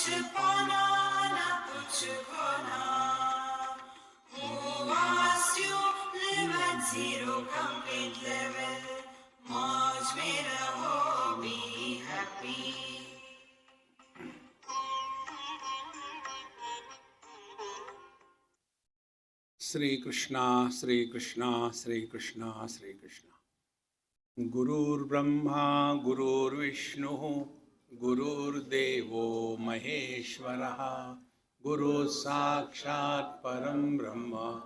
कुछ पाना ना कुछ खोना. Who wants to live at zero complete level? मौज में रहो, be happy. Sri Krishna, Sri Krishna, Sri Krishna, Sri Krishna. Gurur Brahma, Gurur Vishnu, Gurur Devo Maheshwaraha, Guru Sakshat Param Brahma,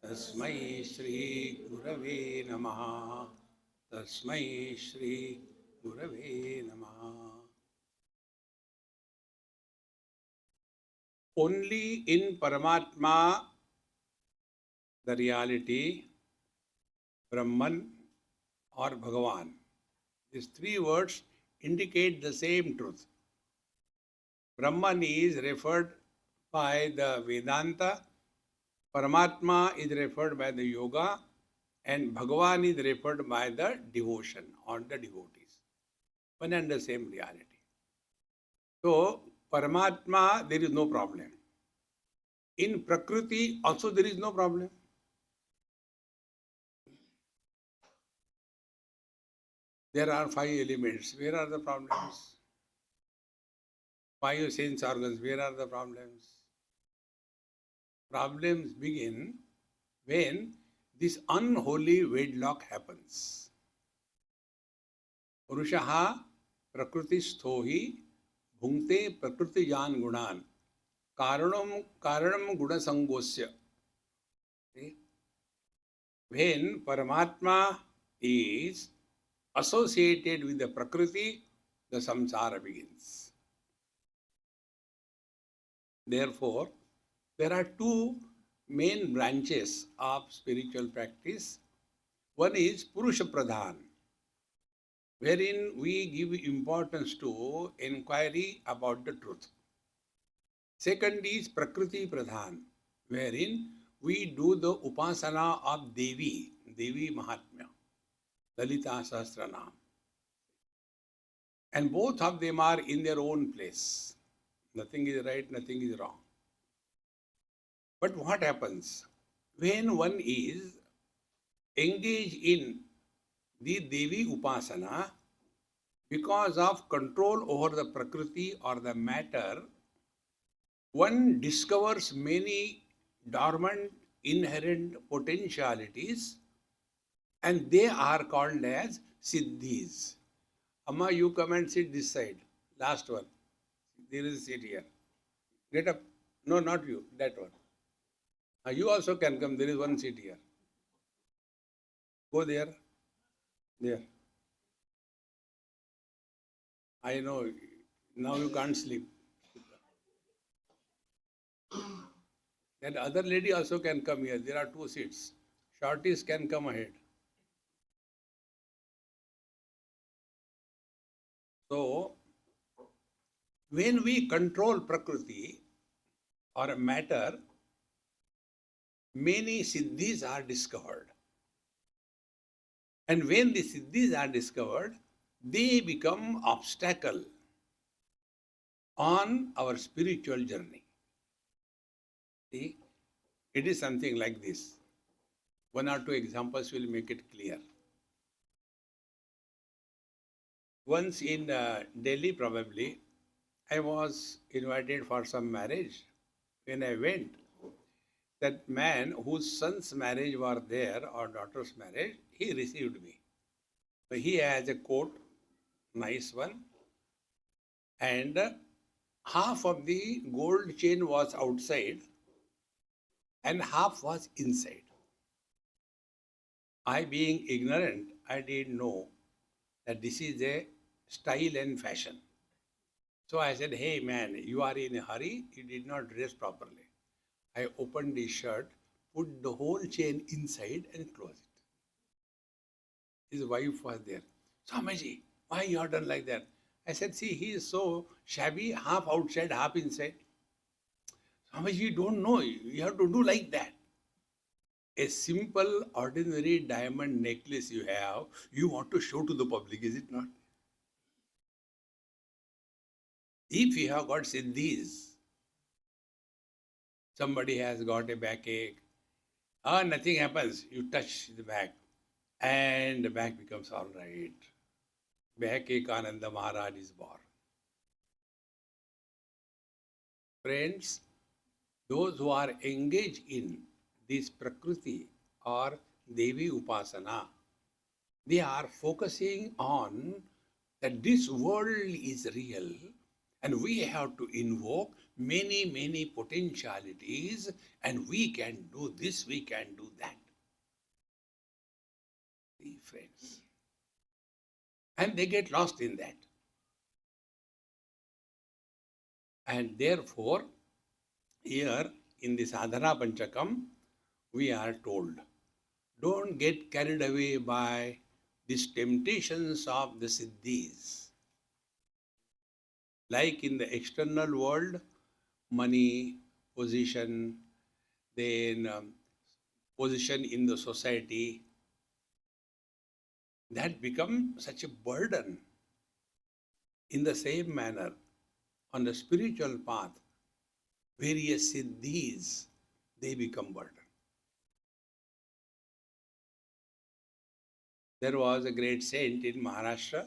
Tasmai Shri Gurave Namaha, Tasmai Shri Gurave Namaha. Only in Paramatma, the reality, Brahman or Bhagavan. These three words indicate the same truth. Brahman is referred by the Vedanta, Paramatma is referred by the Yoga, and Bhagavan is referred by the devotion or the devotees. One and the same reality. So, Paramatma, there is no problem. In Prakriti, also there is no problem. There are 5 elements. Where are the problems? 5 sense organs. Where are the problems? Problems begin when this unholy wedlock happens. Purushaha prakriti hi bhungte prakritijan gunan karanam guna sangosya. When Paramatma is associated with the Prakriti, the samsara begins. Therefore, there are 2 main branches of spiritual practice. One is Purusha Pradhan, wherein we give importance to inquiry about the truth. Second is Prakriti Pradhan, wherein we do the upasana of Devi Mahatmya, Lalita Sahasranam. And both of them are in their own place. Nothing is right, nothing is wrong. But what happens? When one is engaged in the Devi Upasana, because of control over the Prakriti or the matter, one discovers many dormant, inherent potentialities, and they are called as Siddhis. Amma, you come and sit this side. Last one. There is a seat here. Get up. No, not you. That one. You also can come. There is one seat here. Go there. There. I know. Now you can't sleep. That other lady also can come here. There are 2 seats. Shorties can come ahead. So, when we control Prakriti or a matter, many siddhis are discovered. And when the siddhis are discovered, they become obstacle on our spiritual journey. See, it is something like this. 1 or 2 examples will make it clear. Once in Delhi, probably, I was invited for some marriage. When I went, that man whose son's marriage was there or daughter's marriage, he received me. So he has a coat, nice one, and half of the gold chain was outside and half was inside. I, being ignorant, I didn't know that this is a style and fashion. So I said, hey man, you are in a hurry, you did not dress properly. I opened the shirt, put the whole chain inside and closed it. His wife was there. Swamiji, why you are done like that? I said, see, he is so shabby, half outside, half inside. Swamiji, you don't know, you have to do like that. A simple, ordinary diamond necklace you have, you want to show to the public, is it not? If you have got siddhis, somebody has got a backache, nothing happens. You touch the back and the back becomes all right. Backache Ananda Maharaj is born. Friends, those who are engaged in this Prakriti or Devi Upasana, they are focusing on that this world is real and we have to invoke many, many potentialities and we can do this, we can do that. See, friends. And they get lost in that. And therefore, here in the Sadhana Panchakam, we are told, don't get carried away by these temptations of the siddhis. Like in the external world, money, position, then position in the society, that become such a burden. In the same manner, on the spiritual path, various siddhis, they become burden. There was a great saint in Maharashtra.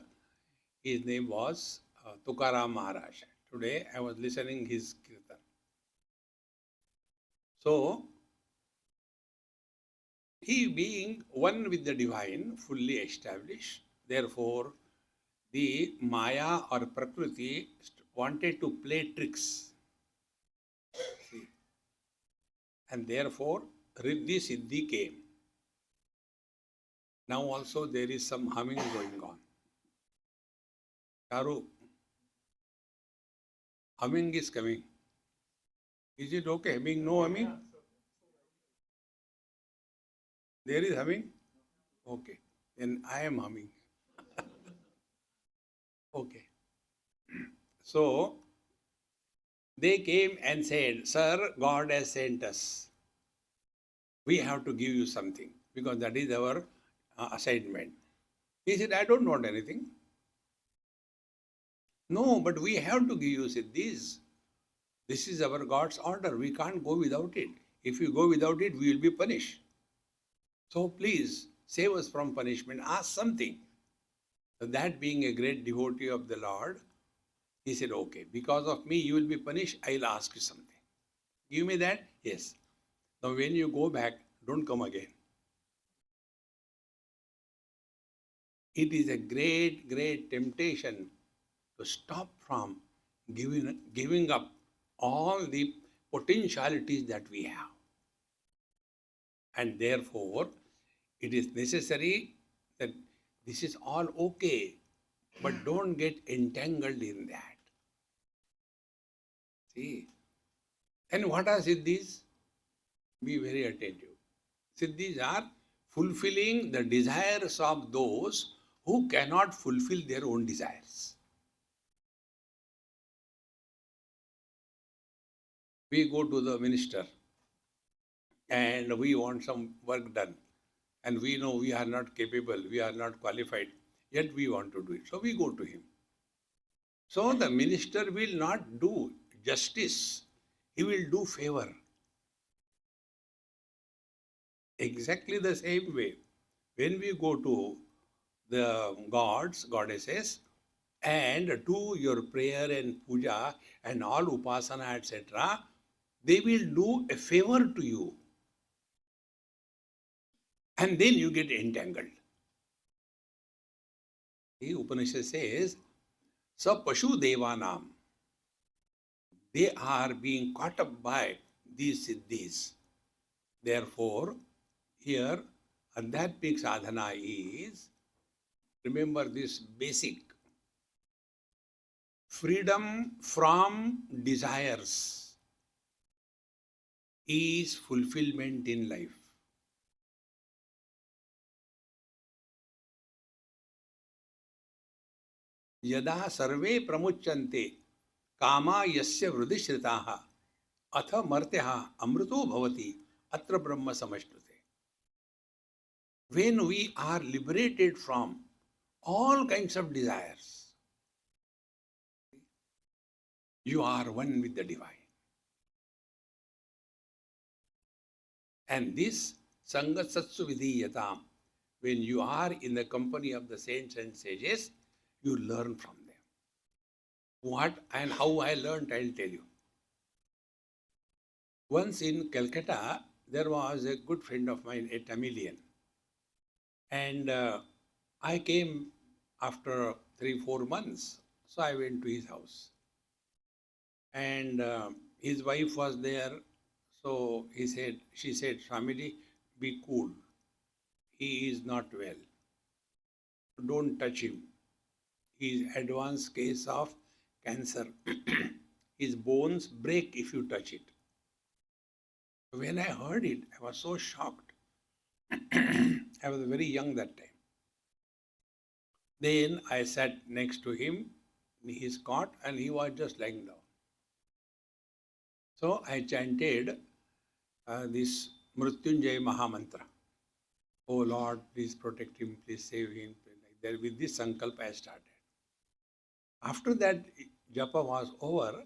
His name was Tukaram Maharaj. Today I was listening his kirtan. So, he being one with the divine, fully established, therefore the Maya or Prakriti wanted to play tricks. See? And therefore, Riddhi Siddhi came. Now also there is some humming going on. Charu, humming is coming. Is it okay? Humming? No humming? There is humming? Okay. Then I am humming. Okay. So, they came and said, Sir, God has sent us. We have to give you something because that is our assignment. He said, I don't want anything. No, but we have to give you siddhis. This is our God's order. We can't go without it. If we go without it, we will be punished. So please, save us from punishment. Ask something. So that being a great devotee of the Lord, he said, okay, because of me you will be punished, I'll ask you something. Give me that? Yes. Now when you go back, don't come again. It is a great, great temptation to stop from giving up all the potentialities that we have. And therefore, it is necessary that this is all okay, but don't get entangled in that. See? And what are siddhis? Be very attentive. Siddhis are fulfilling the desires of those who cannot fulfill their own desires. We go to the minister and we want some work done. And we know we are not capable, we are not qualified, yet we want to do it. So we go to him. So the minister will not do justice, he will do favor. Exactly the same way, when we go to the gods, goddesses, and do your prayer and puja and all upasana, etc., they will do a favor to you. And then you get entangled. The Upanishad says, Sa Pashu Devanam. They are being caught up by these siddhis. Therefore, here, Adhyatmik sadhana is, remember this basic, freedom from desires is fulfillment in life. Yada sarve pramuchyante kama yasya vridishritaha atha martyaha amrito bhavati atra brahma samashrute. When we are liberated from all kinds of desires, You are one with the divine. And this Sangha Satsu Vidhiyatam, when you are in the company of the saints and sages, you learn from them. What and how I learned, I'll tell you. Once in Calcutta, there was a good friend of mine, a Tamilian. And I came after 3-4 months. So I went to his house. And his wife was there. So she said, Swamiji, be cool. He is not well. Don't touch him. He is advanced case of cancer. His bones break if you touch it. When I heard it, I was so shocked. I was very young that time. Then I sat next to him in his cot and he was just lying down. So I chanted this Mrityunjay Mahamantra. Oh Lord, please protect him, please save him. Like that, with this sankalp I started. After that japa was over,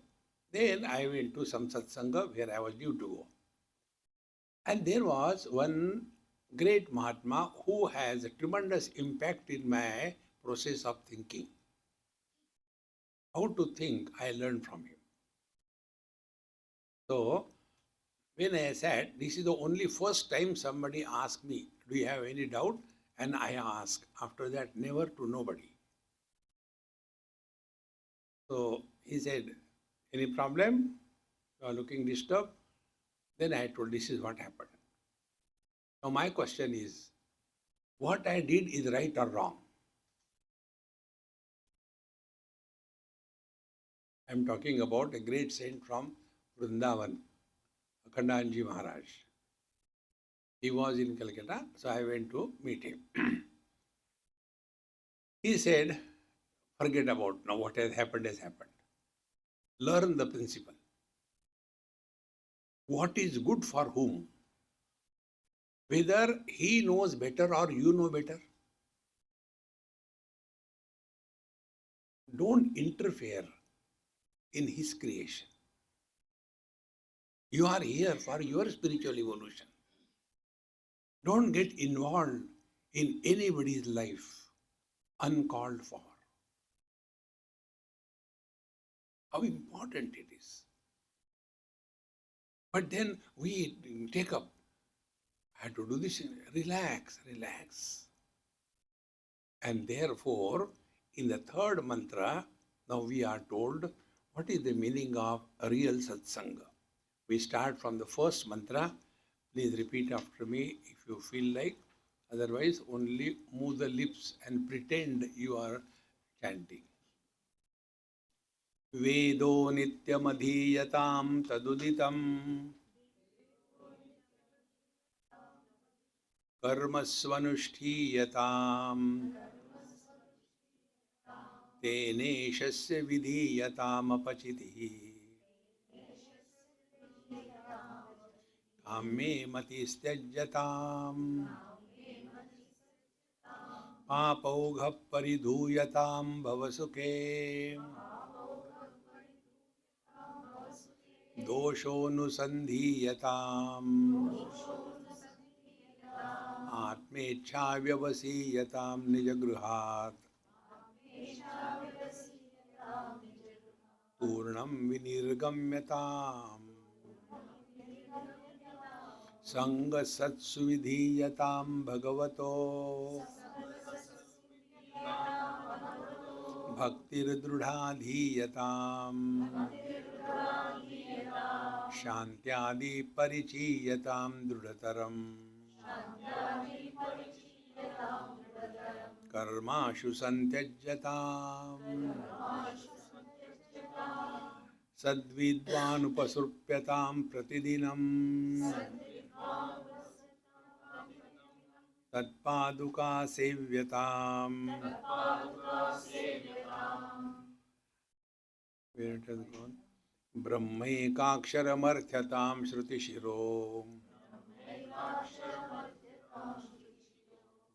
then I went to some satsanga where I was due to go. And there was one great Mahatma who has a tremendous impact in my process of thinking. How to think, I learned from him. So, when I said, this is the only first time somebody asked me, do you have any doubt? And I asked. After that, never to nobody. So, he said, any problem? You are looking disturbed? Then I told, this is what happened. Now, my question is, what I did is right or wrong? I am talking about a great saint from Vrindavan, Akhandanji Maharaj. He was in Calcutta, so I went to meet him. He said, forget about now what has happened has happened. Learn the principle. What is good for whom? Whether he knows better or you know better. Don't interfere in his creation. You are here for your spiritual evolution. Don't get involved in anybody's life uncalled for. How important it is. But then we take up, I have to do this, relax, relax. And therefore, in the third mantra, now we are told what is the meaning of a real satsanga. We start from the first mantra. Please repeat after me if you feel like. Otherwise, only move the lips and pretend you are chanting. Vedo nityamadhiyatam taduditam कर्मस्वनुष्ठीयताम् तेनेशस्य विधीयतामपचितिः काम्ये मतिस्त्यज्यताम् पापौघः परिधूयतां भवसुखे दोषोऽनुसन्धीयताम् आत्मेच्छा व्यवसीयतां निजगृहात् पूर्णं विनिर्गम्यताम् सङ्गसत्सु विधीयतां भगवतो भक्तिर्दृढाधीयताम् शान्त्यादि परिचीयतां दृढतरम् कर्माशु सन्त्यज्यताम् सद्विद्वानुपसृप्यतां प्रतिदिनम् तत्पादुका सेव्यताम् ब्रह्मैकाक्षरमर्थ्यतां श्रुतिशिरो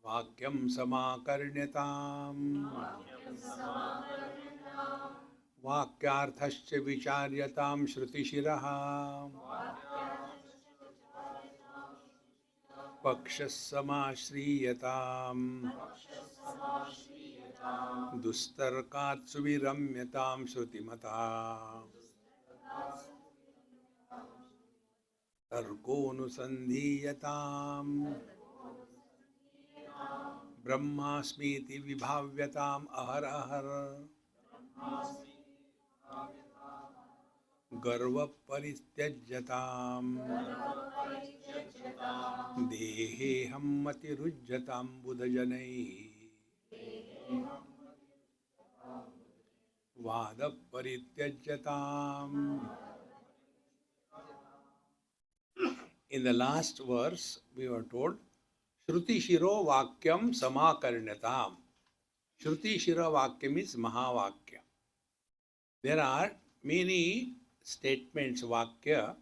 वाक्यं समाकर्ण्यताम् वाक्यार्थश्च विचार्यतां श्रुतिशिरः पक्षः समाश्रीयताम् दुस्तर्कात् सुविरम्यतां श्रुतिमता तर्कोऽनुसन्धीयताम् ब्रह्मास्मीति विभाव्यताम् अहरहर गर्वपरित्यज्यताम् देहेऽहं मतिरुज्यतां बुधजनैः वादपरित्यज्यताम्. In the last verse, we were told, Shruti Shiro Vakyam Samakarnyatam. Shruti Shiro Vakyam is Mahavakya. There are many statements, Vakya,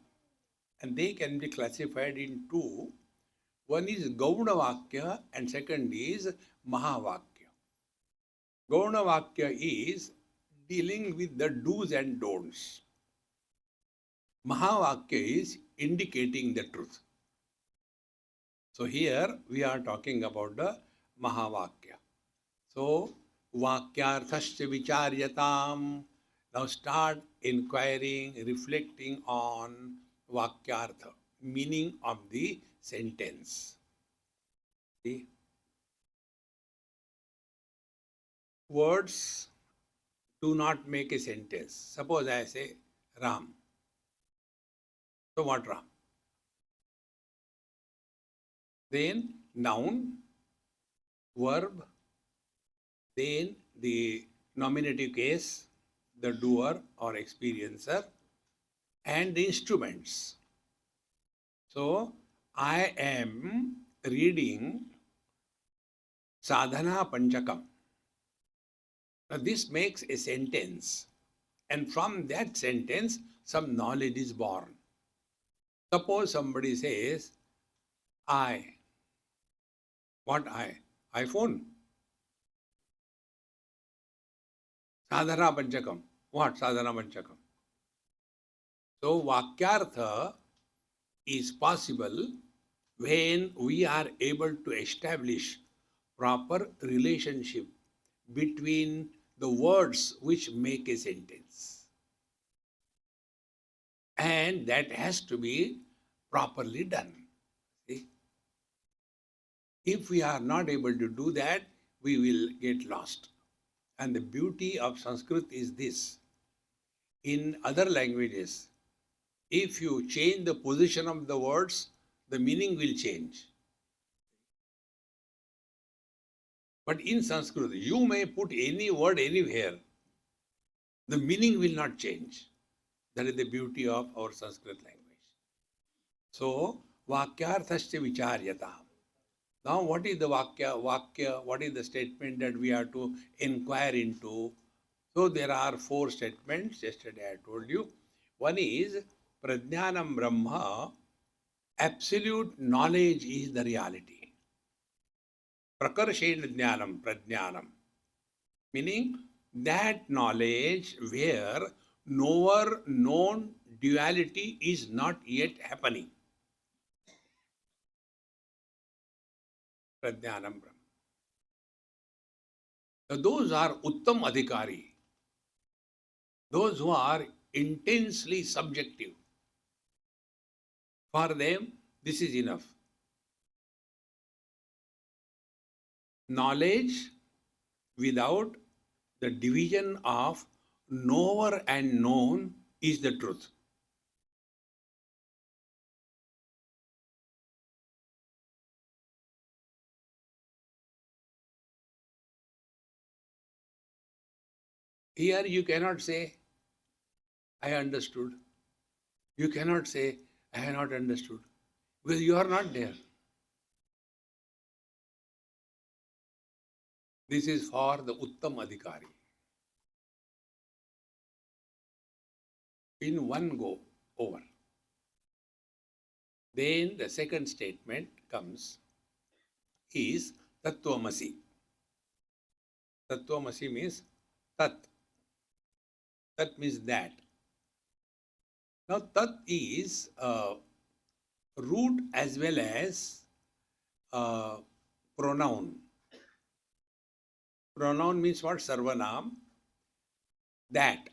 and they can be classified in two. One is Gauna Vakya and second is Mahavakya. Gauna Vakya is dealing with the do's and don'ts. Mahavakya is indicating the truth. So here we are talking about the Mahavakya. So Vakyarthasya vicharyatam. Now start inquiring, reflecting on Vakyartha, meaning of the sentence. See? Words do not make a sentence. Suppose I say Ram. So what Ram? Then noun, verb, then the nominative case, the doer or experiencer, and the instruments. So I am reading Sadhana Panchakam. Now this makes a sentence, and from that sentence some knowledge is born. Suppose somebody says, I. What I? iPhone. Sadhana Panchakam. What Sadhana Panchakam? So Vakyartha is possible when we are able to establish proper relationship between the words which make a sentence. And that has to be properly done. See? If we are not able to do that, we will get lost. And the beauty of Sanskrit is this. In other languages, if you change the position of the words, the meaning will change. But in Sanskrit, you may put any word anywhere. The meaning will not change. That is the beauty of our Sanskrit language. So, Vakyarthasya vicharyatam. Now, what is the Vakya, what is the statement that we have to inquire into? So, there are four statements. Yesterday I told you. One is Prajnanam Brahma, absolute knowledge is the reality. Prakarshena Jnanam, Prajnanam. Meaning that knowledge where knower known duality is not yet happening. Prajnanam Brahma. So those are Uttam Adhikari. Those who are intensely subjective. For them, this is enough. Knowledge without the division of knower and known is the truth. Here you cannot say, I understood. You cannot say, I have not understood. Because you are not there. This is for the Uttam Adhikari. In one go, over. Then the second statement comes, is Tattvamasi. Tattvamasi means Tat. Tat means that. Now, tat is root as well as pronoun. Pronoun means what? Sarvanam. That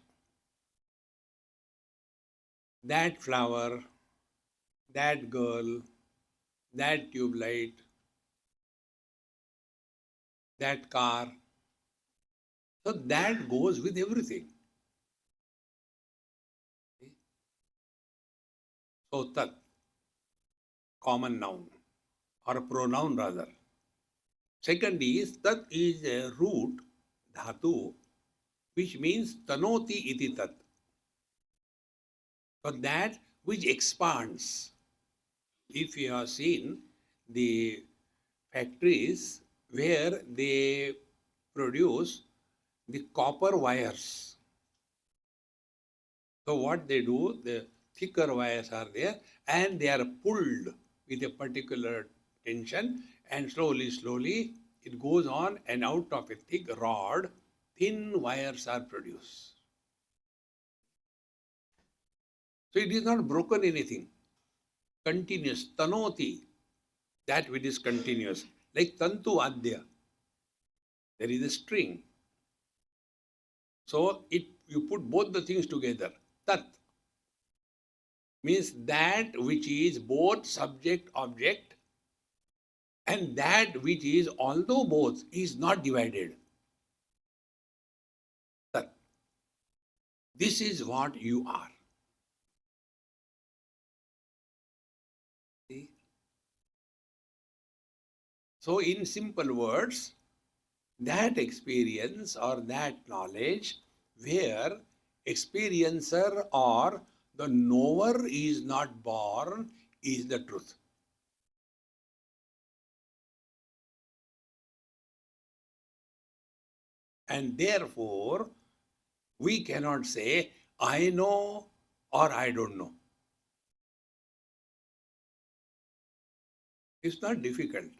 flower, that girl, that tube light, that car. So that goes with everything. So tat, common noun or a pronoun rather. Second is tat is a root dhatu which means tanoti iti tat. So that which expands. If you have seen the factories where they produce the copper wires. So what they do, the thicker wires are there and they are pulled with a particular tension and slowly it goes on and out of a thick rod, thin wires are produced. So it is not broken anything. Continuous, tanoti, that which is continuous. Like tantu adya, there is a string. So you put both the things together. Tat means that which is both subject, object, and that which is, although both, is not divided. Tat. This is what you are. See? So in simple words, that experience or that knowledge where experiencer or the knower is not born is the truth. And therefore, we cannot say, I know or I don't know. It's not difficult.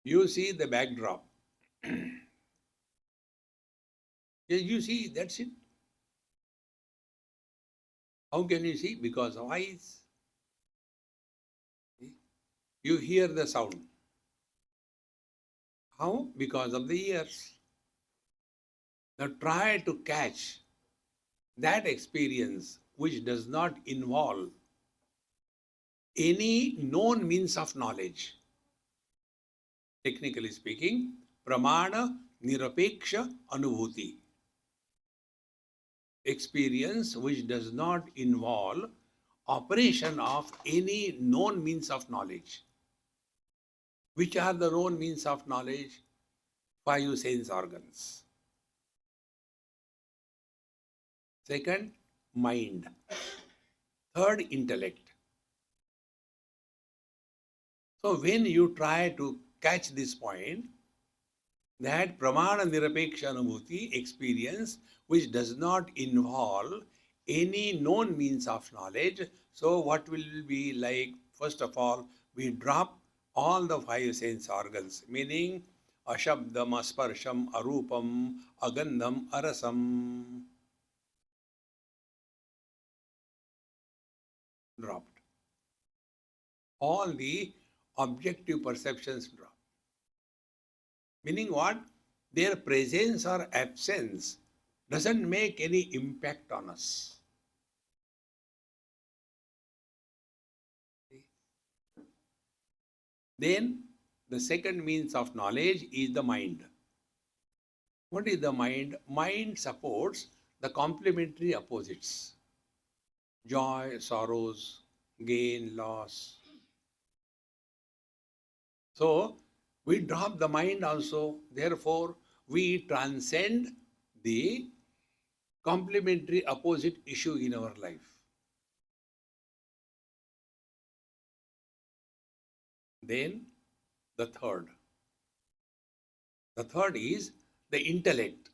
You see the backdrop. You see, that's it. How can you see? Because of eyes. You hear the sound. How? Because of the ears. Now try to catch that experience which does not involve any known means of knowledge. Technically speaking, pramana nirapeksha anubhuti. Experience which does not involve operation of any known means of knowledge. Which are the known means of knowledge? 5 sense organs. Second, mind. Third, intellect. So when you try to catch this point, that pramana nirapeksha anubhuti, experience which does not involve any known means of knowledge. So what will be like? First of all, we drop all the 5 sense organs, meaning ashabdam, asparsham, arupam, agandham, arasam. Dropped. All the objective perceptions drop. Meaning what? Their presence or absence doesn't make any impact on us. Then the second means of knowledge is the mind. What is the mind? Mind supports the complementary opposites. Joy, sorrows, gain, loss. So we drop the mind also. Therefore, we transcend the complementary opposite issue in our life. Then the third. The third is the intellect.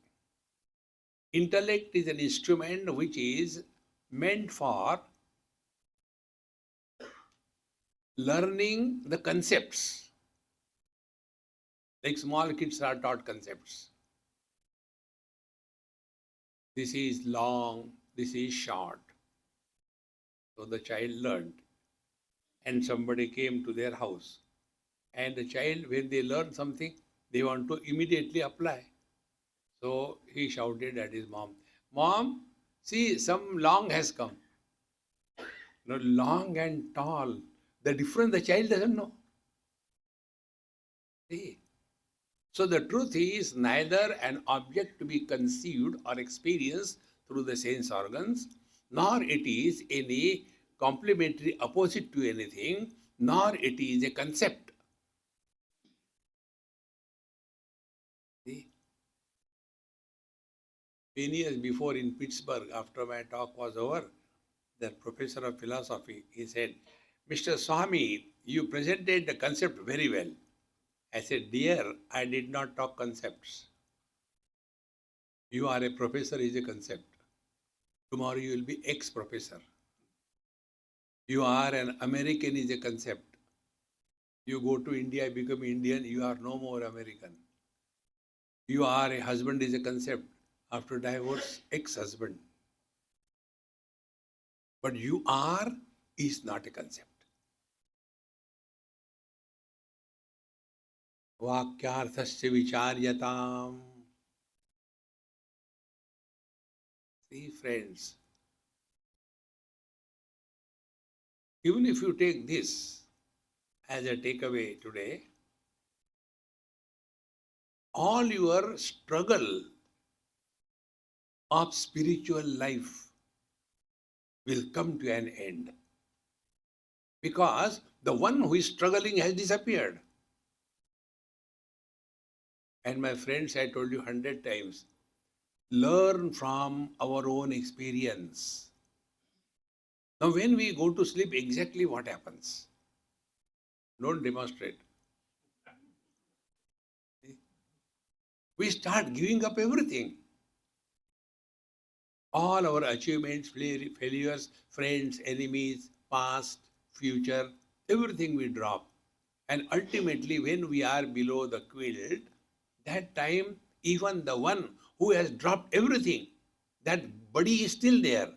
Intellect is an instrument which is meant for learning the concepts. Like small kids are taught concepts. This is long, this is short. So the child learned. And somebody came to their house. And the child, when they learn something, they want to immediately apply. So he shouted at his mom, Mom, see, some long has come. No, long and tall. The difference the child doesn't know. See? So the truth is neither an object to be conceived or experienced through the sense organs, nor it is any complementary opposite to anything, nor it is a concept. See? Many years before in Pittsburgh, after my talk was over, that professor of philosophy, he said, Mr. Swami, you presented the concept very well. I said, dear, I did not talk concepts. You are a professor is a concept. Tomorrow you will be ex-professor. You are an American is a concept. You go to India, become Indian, you are no more American. You are a husband is a concept. After divorce, ex-husband. But you are is not a concept. Vakyarthasya vicharyatam. See, friends, even if you take this as a takeaway today, all your struggle of spiritual life will come to an end. Because the one who is struggling has disappeared. And my friends, I told you 100 times, learn from our own experience. Now, when we go to sleep, exactly what happens? Don't demonstrate. We start giving up everything. All our achievements, failures, friends, enemies, past, future, everything we drop. And ultimately, when we are below the quilt, that time, even the one who has dropped everything, that body is still there.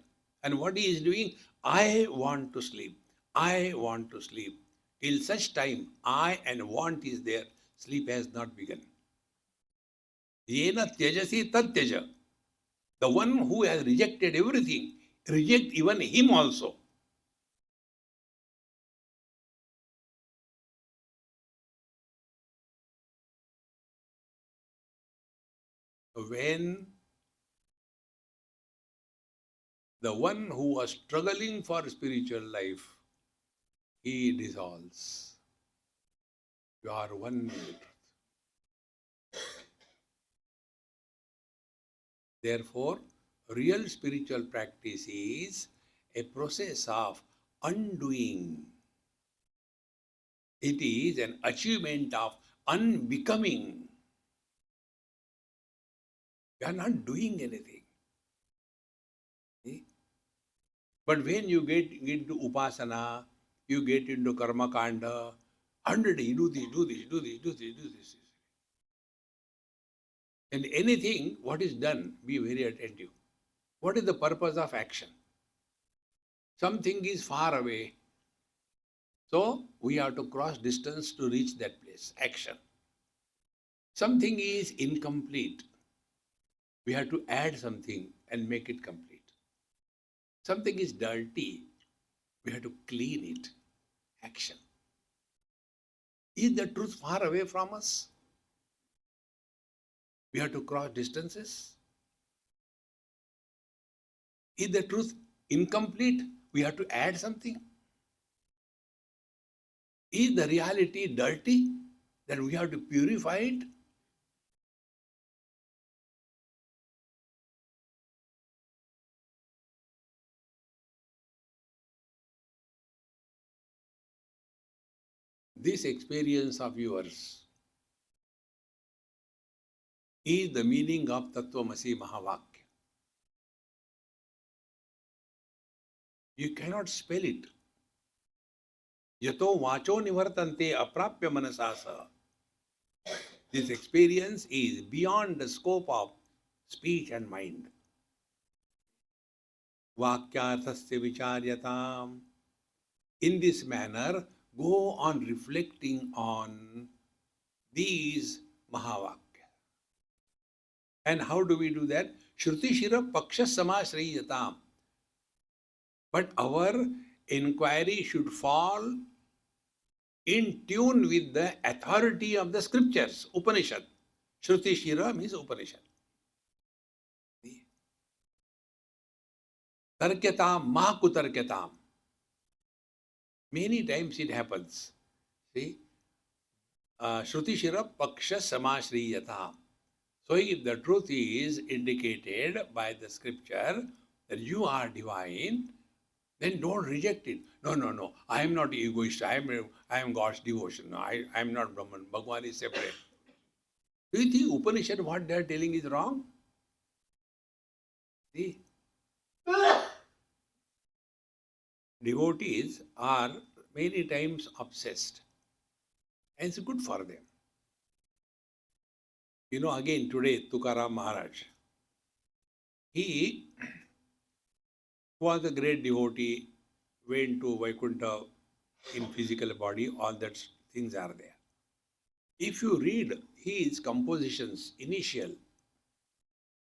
And what he is doing, I want to sleep. I want to sleep. Till such time, I and want is there, sleep has not begun. Yena tyajasi tad tyaja. The one who has rejected everything, reject even him also. When the one who was struggling for spiritual life, he dissolves. You are one with the truth. Therefore, real spiritual practice is a process of undoing. It is an achievement of unbecoming. You are not doing anything. See? But when you get into upasana, you get into karma kanda, 100 you do this, do this, do this, do this, do this. And anything, what is done, be very attentive. What is the purpose of action? Something is far away. So we have to cross distance to reach that place. Action. Something is incomplete. We have to add something and make it complete. Something is dirty. We have to clean it. Action. Is the truth far away from us? We have to cross distances. Is the truth incomplete? We have to add something. Is the reality dirty? Then we have to purify it. This experience of yours is the meaning of Tattvamasi Mahavakya. You cannot spell it. Yato vacho nivartante aprapya manasasa. This experience is beyond the scope of speech and mind. Vakyarthasya vicharyatam. In this manner, go on reflecting on these Mahavakya. And how do we do that? Shruti Shira Paksha Samasriyatam. But our inquiry should fall in tune with the authority of the scriptures, Upanishad. Shruti Shira means Upanishad. Tarkyatam, ma kutarkyatam. Many times it happens. See, Shruti Shira Paksha Samasriyatam. So if the truth is indicated by the scripture that you are divine, then don't reject it. No, no, no. I am not egoist. I am God's devotion. No, I am not Brahman. Bhagwan is separate. Do you think Upanishad, what they are telling is wrong? See? Devotees are many times obsessed. And it's good for them. You know, again today, Tukaram Maharaj, he was a great devotee, went to Vaikuntha in physical body, all that things are there. If you read his compositions, initial,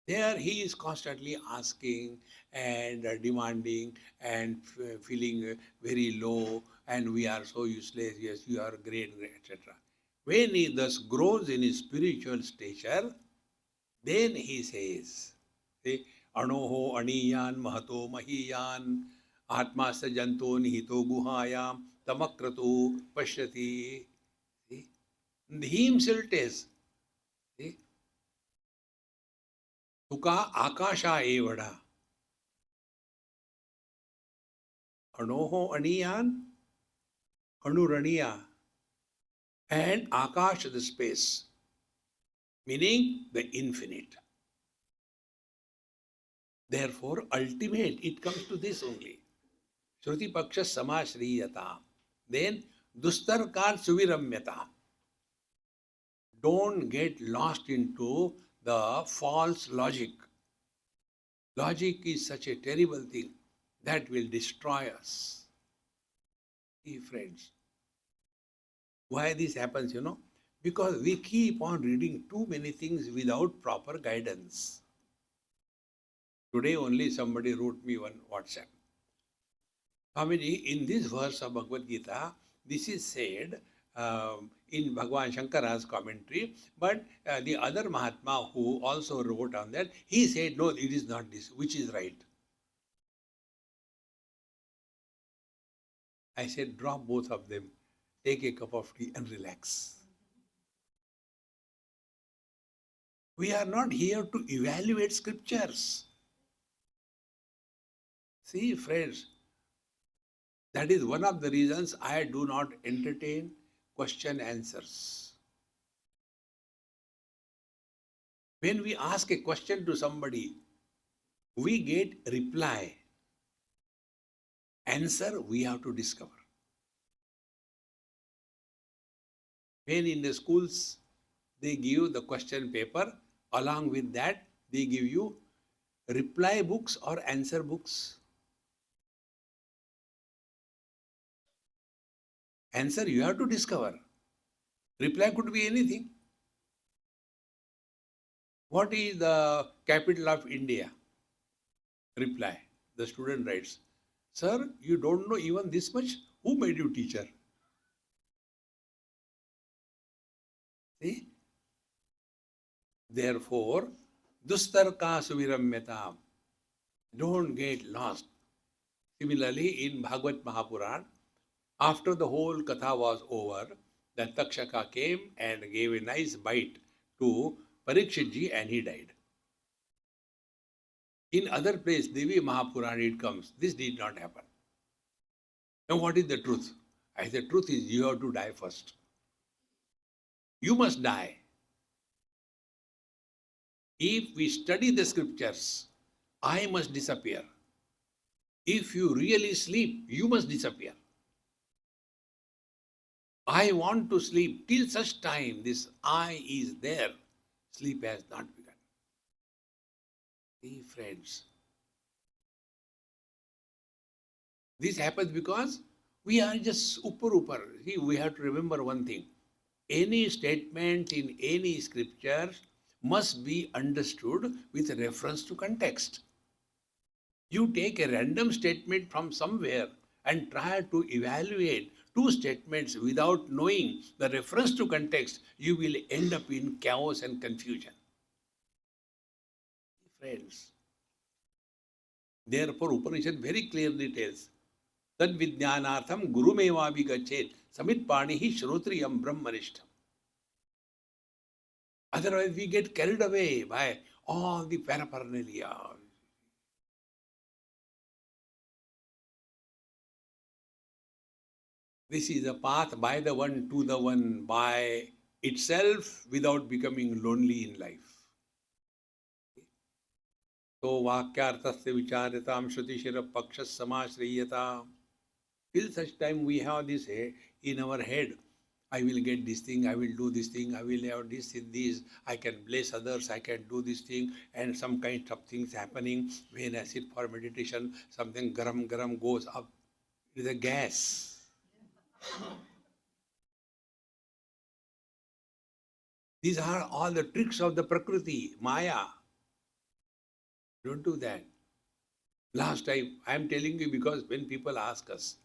there he is constantly asking and demanding and feeling very low, and we are so useless, yes, you are great, etc. When he thus grows in his spiritual stature, then he says, see, Anoho aniyan mahato mahiyan atmasa janto nihito guhayam tamakratu pashyati. See? And he himself tells, see, Tuka akasha evada. Anoho aniyan, anuraniya, and akash the space, meaning the infinite. Therefore, ultimate, it comes to this only. Shruti paksha samashriyata. Then, dustarkar suviramyata. Don't get lost into the false logic. Logic is such a terrible thing that will destroy us. See, friends, why this happens, you know? Because we keep on reading too many things without proper guidance. Today only somebody wrote me one WhatsApp. Swamiji, in this verse of Bhagavad Gita, this is said in Bhagavan Shankara's commentary, but the other Mahatma who also wrote on that, he said, no, it is not this, which is right. I said, drop both of them, take a cup of tea and relax. We are not here to evaluate scriptures. See, friends, that is one of the reasons I do not entertain question answers. When we ask a question to somebody, we get reply. Answer we have to discover. When in the schools they give the question paper, along with that they give you reply books or answer books. Answer you have to discover. Reply could be anything. What is the capital of India? Reply. The student writes, sir, you don't know even this much? Who made you teacher? See? Therefore, dustarka suviramyatam. Don't get lost. Similarly, in Bhagavad Mahapuran, after the whole katha was over, the Takshaka came and gave a nice bite to Parikshitji and he died. In other place, Devi Mahapuran, it comes. This did not happen. Now what is the truth? I said, truth is you have to die first. You must die. If we study the scriptures, I must disappear. If you really sleep, you must disappear. I want to sleep. Till such time this I is there, sleep has not begun. See, friends, This happens because we are just upper. See, we have to remember one thing. Any statement in any scripture must be understood with reference to context. You take a random statement from somewhere and try to evaluate two statements without knowing the reference to context, you will end up in chaos and confusion. Friends, therefore, Upanishad very clearly tells Tad Vijnanartham Gurumevavi Gachet Samit Panihi Shrotriyam Brahmanishtam. Otherwise, we get carried away by all the paraphernalia. This is the path by the one to the one by itself without becoming lonely in life. So vakyarthasya vicharatam shrutishrira pakshas samashriyata. Till such time we have this in our head. I will get this thing, I will do this thing, I will have this in this, I can bless others, I can do this thing, and some kind of things happening. When I sit for meditation, something garam goes up. It is a gas. These are all the tricks of the Prakriti, Maya. Don't do that. Last time, I am telling you because when people ask us,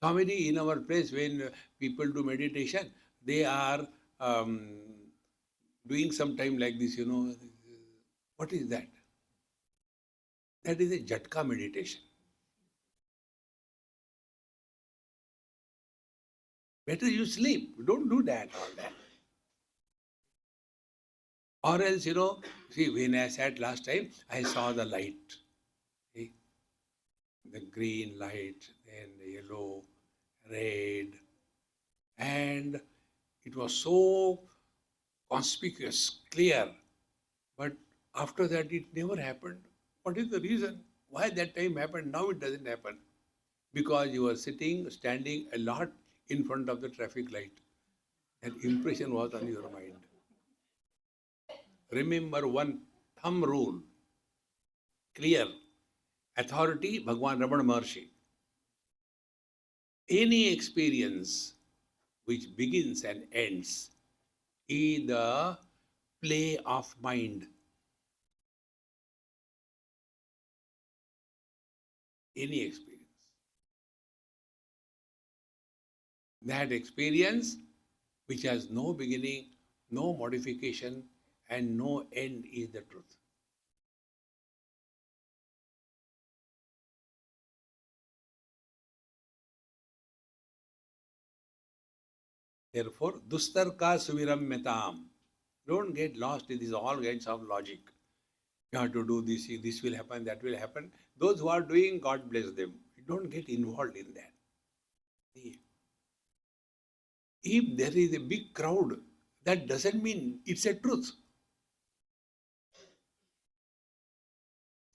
Swamiji, in our place, when people do meditation, they are doing some time like this, What is that? That is a Jatka meditation. Better you sleep. Don't do that, all that. Or else, see, when I sat last time, I saw the light. See? The green light, then the yellow, red. And it was so conspicuous, clear. But after that, it never happened. What is the reason? Why that time happened? Now it doesn't happen. Because you were sitting, standing a lot in front of the traffic light. That impression was on your mind. Remember one thumb rule. Clear. Authority, Bhagwan Ramana Maharshi. Any experience which begins and ends is the play of mind. Any experience. That experience which has no beginning, no modification, and no end is the truth. Therefore, dustarka suviramyatam. Don't get lost in these all kinds of logic. You have to do this will happen, that will happen. Those who are doing, God bless them. Don't get involved in that. See, if there is a big crowd, that doesn't mean it's a truth.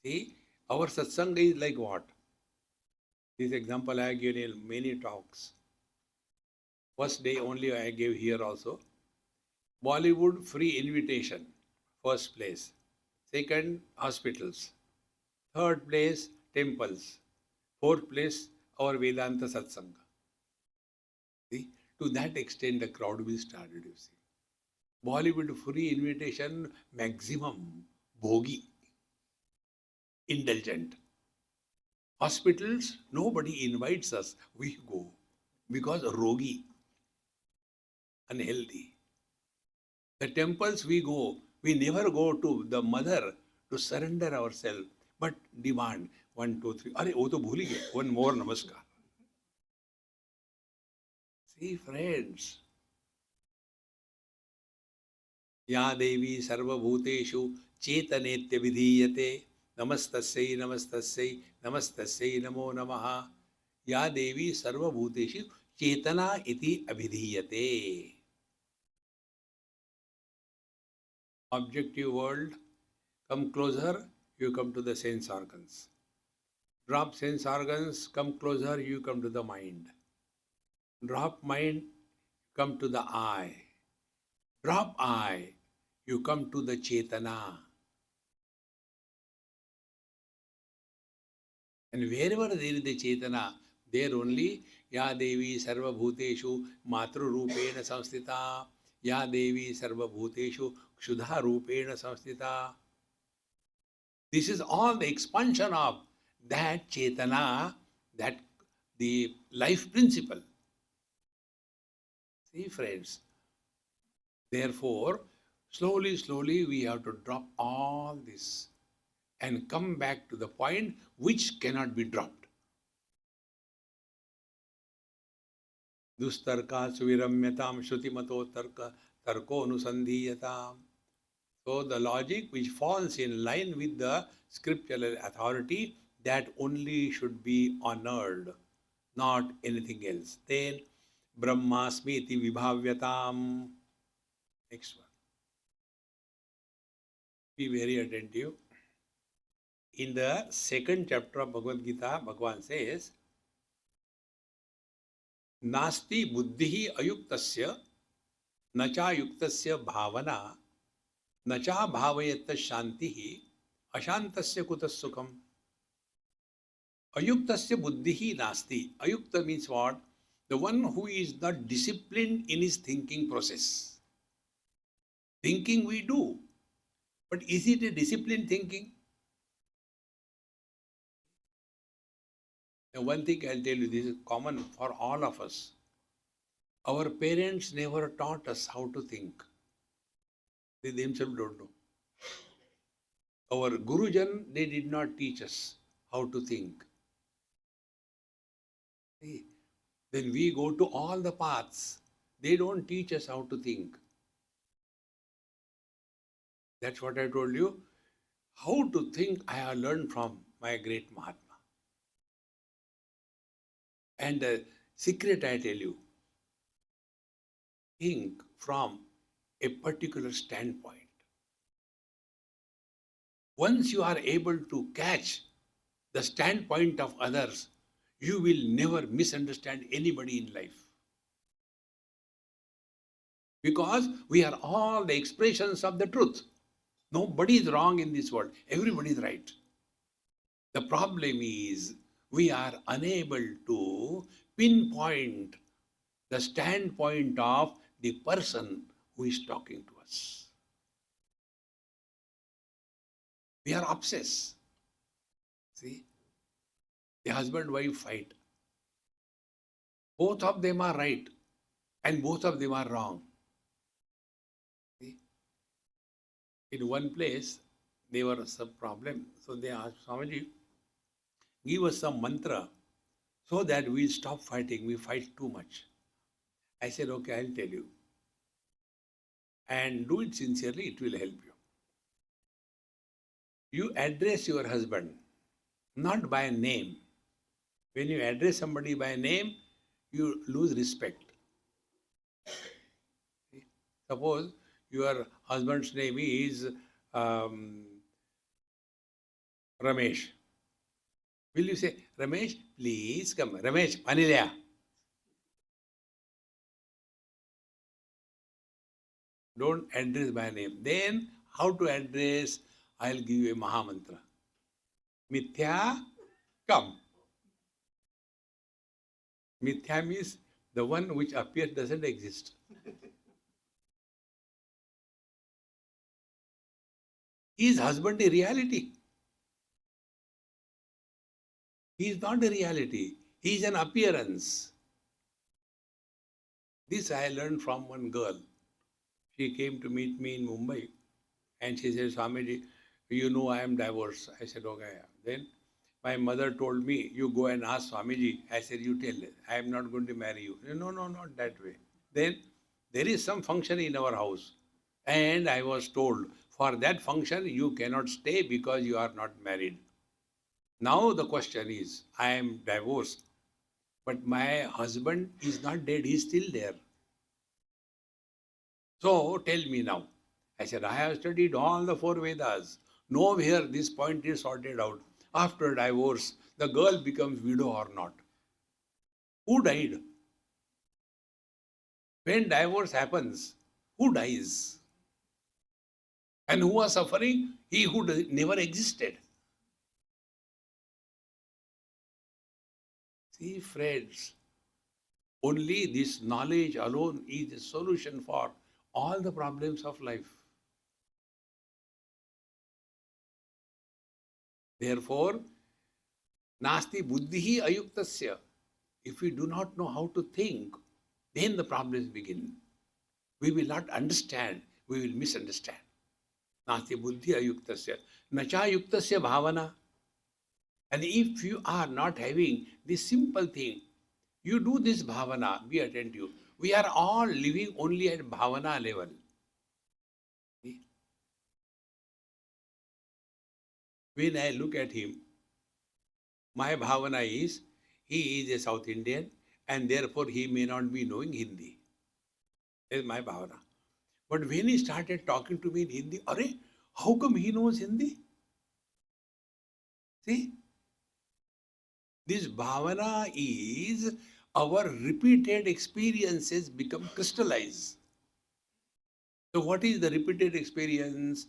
See, our satsanga is like what? This example I have given in many talks. First day only I gave here also. Bollywood free invitation, first place. Second, hospitals. Third place, temples. Fourth place, our Vedanta Satsanga. See, to that extent the crowd will start, you see. Bollywood free invitation, maximum, bhogi, indulgent. Hospitals, nobody invites us, we go. Because rogi, unhealthy. The temples we go, we never go to the mother to surrender ourselves, but demand 1, 2, 3. Arey, wo to bhuli gaye. One more namaskar. See, friends. Ya Devi Sarva Bhuteshu Chetanetya Vidhiyate Namastasai Namastasai Namastasai Namo Namaha. Ya Devi Sarva Bhuteshu Chetana iti Abhidhiyate. Objective world, come closer, you come to the sense organs. Drop sense organs, come closer, you come to the mind. Drop mind, come to the eye. Drop eye, you come to the Chetana. And wherever there is the Chetana, there only Ya Devi Sarva Bhuteshu Matru Rupena Samstita, Ya Devi Sarva Bhuteshu Kshudha Rupena Samstita. This is all the expansion of that Chetana, that the life principle. See, friends. Therefore, slowly, slowly, we have to drop all this and come back to the point which cannot be dropped. Dustarka suviramyatam shutimato tarko anusandhiyatam. So the logic which falls in line with the scriptural authority, that only should be honored, not anything else. Then Brahmasmiti vibhavyatam. Next one. Be very attentive. In the second chapter of Bhagavad Gita, Bhagavan says, Nasti buddhihi ayuktasya, nacha yuktasya bhavana, nacha bhavayatta shantihi, ashantasya kutas sukham. Ayuktasya buddhihi nasti. Ayukta means what? The one who is not disciplined in his thinking process. Thinking we do, but is it a disciplined thinking? Now, one thing I'll tell you, this is common for all of us. Our parents never taught us how to think. They themselves don't know. Our Gurujan, they did not teach us how to think. See, then we go to all the paths. They don't teach us how to think. That's what I told you. How to think, I have learned from my great Mahatma. And the secret I tell you, think from a particular standpoint. Once you are able to catch the standpoint of others, you will never misunderstand anybody in life. Because we are all the expressions of the truth. Nobody is wrong in this world. Everybody is right. The problem is we are unable to pinpoint the standpoint of the person who is talking to us. We are obsessed. See, the husband-wife fight. Both of them are right and both of them are wrong. See? In one place, there was some problem. So they asked Swamiji, give us some mantra so that we stop fighting. We fight too much. I said, okay, I'll tell you. And do it sincerely, it will help you. You address your husband, not by name. When you address somebody by name, you lose respect. Suppose your husband's name is Ramesh. Will you say, Ramesh, please come. Ramesh, Panilya. Don't address by name. Then, how to address? I'll give you a Maha Mantra. Mithya, come. Mithya means the one which appears doesn't exist. Is husband a reality? He is not a reality. He is an appearance. This I learned from one girl. She came to meet me in Mumbai and she said, Swamiji, you know I am divorced. I said, okay. Then my mother told me, you go and ask Swamiji. I said, you tell her, I am not going to marry you. No, not that way. Then there is some function in our house. And I was told, for that function, you cannot stay because you are not married. Now the question is, I am divorced, but my husband is not dead, he is still there. So tell me now. I said, I have studied all the four Vedas. Nowhere this point is sorted out. After divorce, the girl becomes widow or not. Who died? When divorce happens, who dies? And who was suffering? He who never existed. See, friends, only this knowledge alone is the solution for all the problems of life. Therefore, nasti buddhihi ayuktasya. If we do not know how to think, then the problems begin. We will not understand, we will misunderstand. Nasti buddhi ayuktasya. Nacha yuktasya bhavana. And if you are not having this simple thing, you do this bhavana, be attentive. We are all living only at bhavana level. When I look at him, my bhavana is, he is a South Indian and therefore he may not be knowing Hindi. That is my bhavana. But when he started talking to me in Hindi, Are, how come he knows Hindi? See? This bhavana is our repeated experiences become crystallized. So what is the repeated experience?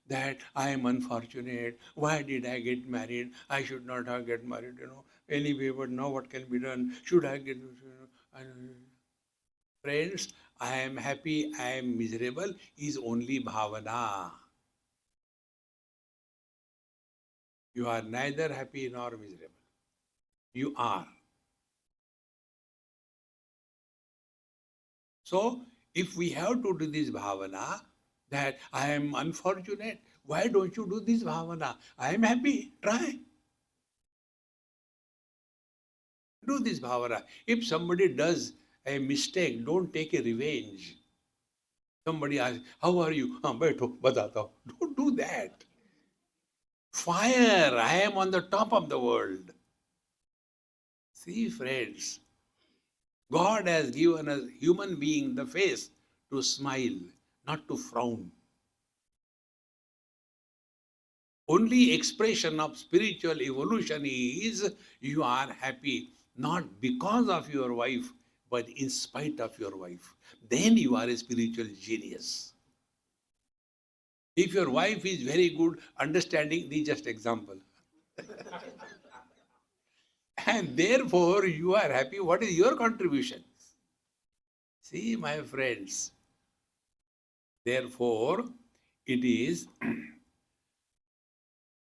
That I am unfortunate. Why did I get married? I should not have get married, Anyway, but now what can be done? Should I get... Friends, I am happy, I am miserable is only bhavana. You are neither happy nor miserable. You are. So, if we have to do this bhavana, that I am unfortunate, why don't you do this bhavana? I am happy, try. Do this bhavana. If somebody does a mistake, don't take a revenge. Somebody asks, how are you? Baitho, batata hu. Don't do that. Fire, I am on the top of the world. See, friends, God has given us human being the face to smile, not to frown. Only expression of spiritual evolution is you are happy, not because of your wife, but in spite of your wife. Then you are a spiritual genius. If your wife is very good, understanding, this is just example. And therefore you are happy, what is your contribution? See, my friends, therefore it is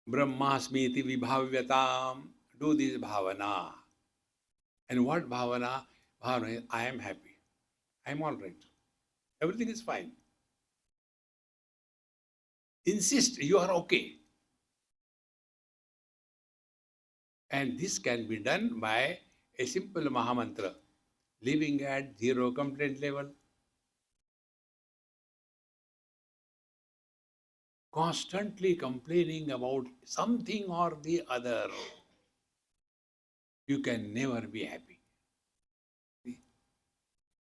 Brahmasmiti vibhavyatam. Do this bhavana. And what bhavana? Bhavana is, I am happy. I am all right. Everything is fine. Insist you are okay. And this can be done by a simple Mahamantra, living at zero complaint level. Constantly complaining about something or the other, you can never be happy.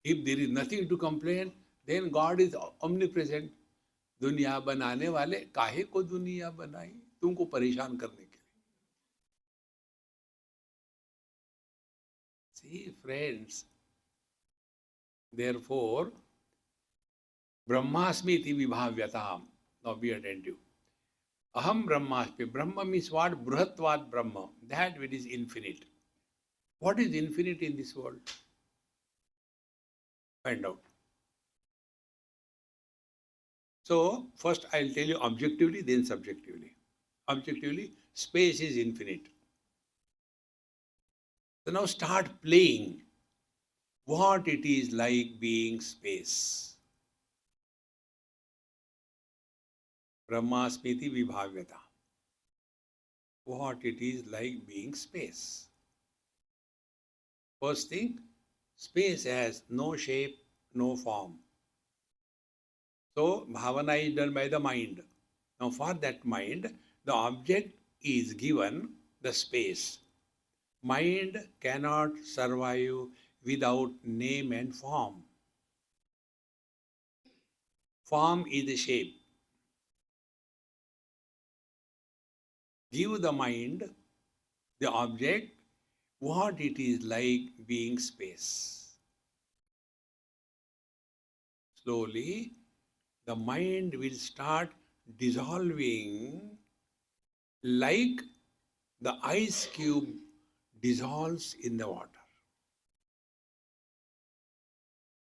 If there is nothing to complain, then God is omnipresent. दुनिया बनाने वाले काहे को दुनिया बनाई? तुमको परेशान करने के लिए. See, friends, therefore, Brahmasmi iti vibhavyatam. Now be attentive. Aham Brahmasmi. Brahma means what? Bruhatvat Brahma. That which is infinite. What is infinite in this world? Find out. So, first I'll tell you objectively, then subjectively. Objectively, space is infinite. So now start playing what it is like being space. Brahmasmiti vibhavyata. What it is like being space. First thing, space has no shape, no form. So, bhavana is done by the mind. Now, for that mind, the object is given the space. Mind cannot survive without name and form. Form is the shape. Give the mind, the object, what it is like being space. Slowly, the mind will start dissolving like the ice cube dissolves in the water.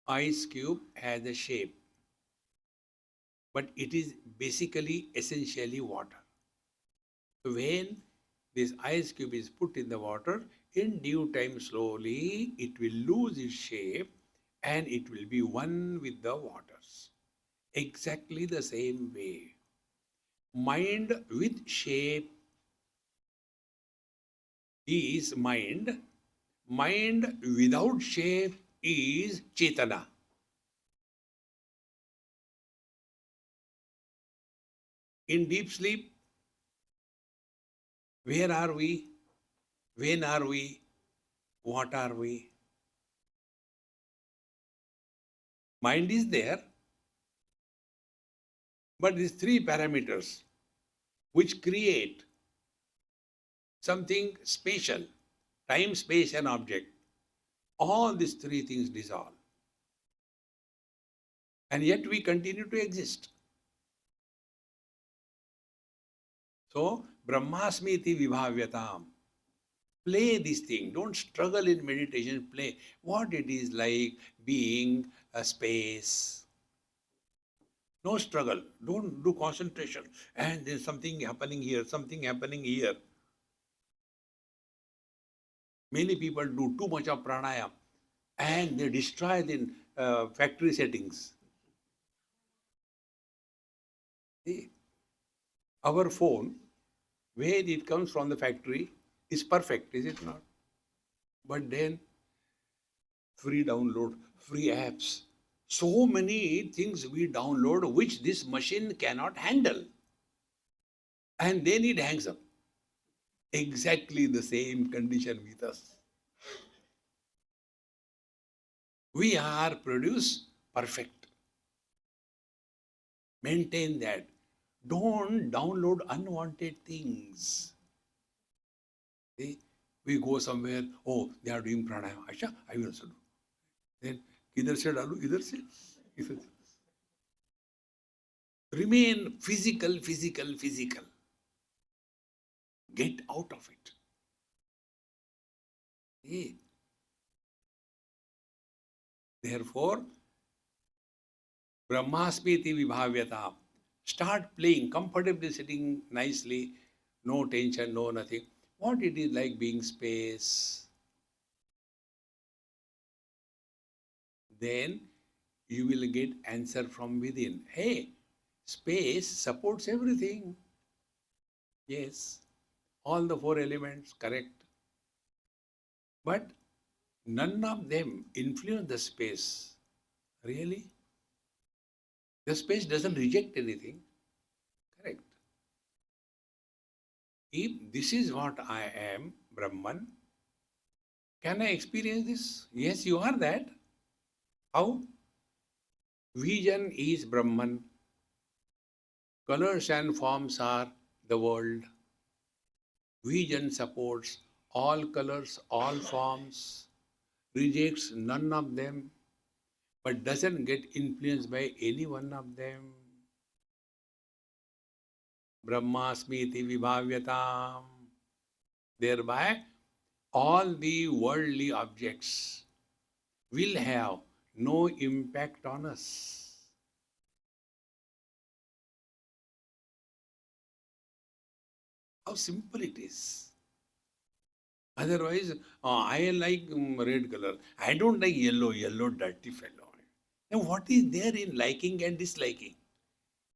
Ice cube has a shape, but it is basically essentially water. So when this ice cube is put in the water, in due time slowly it will lose its shape and it will be one with the waters. Exactly the same way. Mind with shape is mind. Mind without shape is Chetana. In deep sleep, where are we? When are we? What are we? Mind is there, but these three parameters which create something special, time, space, and object, all these three things dissolve. And yet we continue to exist. So, Brahmasmiti Vibhavyatam. Play this thing. Don't struggle in meditation. Play what it is like being a space. No struggle. Don't do concentration. And there's something happening here, something happening here. Many people do too much of pranayam and they destroy the factory settings. See, our phone, where it comes from the factory, is perfect, is it not? But then free download, free apps. So many things we download which this machine cannot handle. And then it hangs up. Exactly the same condition with us. We are produced perfect. Maintain that. Don't download unwanted things. See, we go somewhere, oh, they are doing pranayama. Acha, I will also do. Then, किधर से डालूं, इधर से, इधर से. Remain physical, physical, physical. Get out of it. See? Therefore, Brahmasmiti Vibhavyata. Start playing, comfortably sitting nicely, no tension, no nothing. What it is like being space. Then you will get answer from within. Hey, space supports everything. Yes, all the four elements, correct. But none of them influence the space. Really? The space doesn't reject anything. Correct. If this is what I am, Brahman, can I experience this? Yes, you are that. How? Vision is Brahman. Colors and forms are the world. Vision supports all colors, all forms, rejects none of them, but doesn't get influenced by any one of them. Brahmasmiti Vibhavyatam. Thereby, all the worldly objects will have no impact on us. How simple it is. Otherwise, I like red color. I don't like yellow, yellow dirty fellow. Now, what is there in liking and disliking?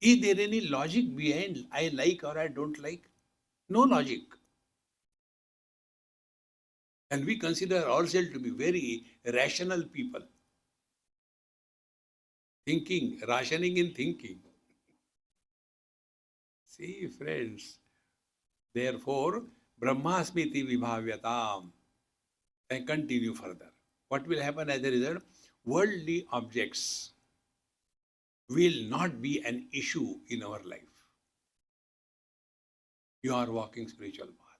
Is there any logic behind I like or I don't like? No logic. And we consider ourselves to be very rational people. Thinking, rationing in thinking. See, friends, therefore, Brahmasmiti Vibhavyatam. And continue further. What will happen as a result? Worldly objects will not be an issue in our life. You are walking spiritual path.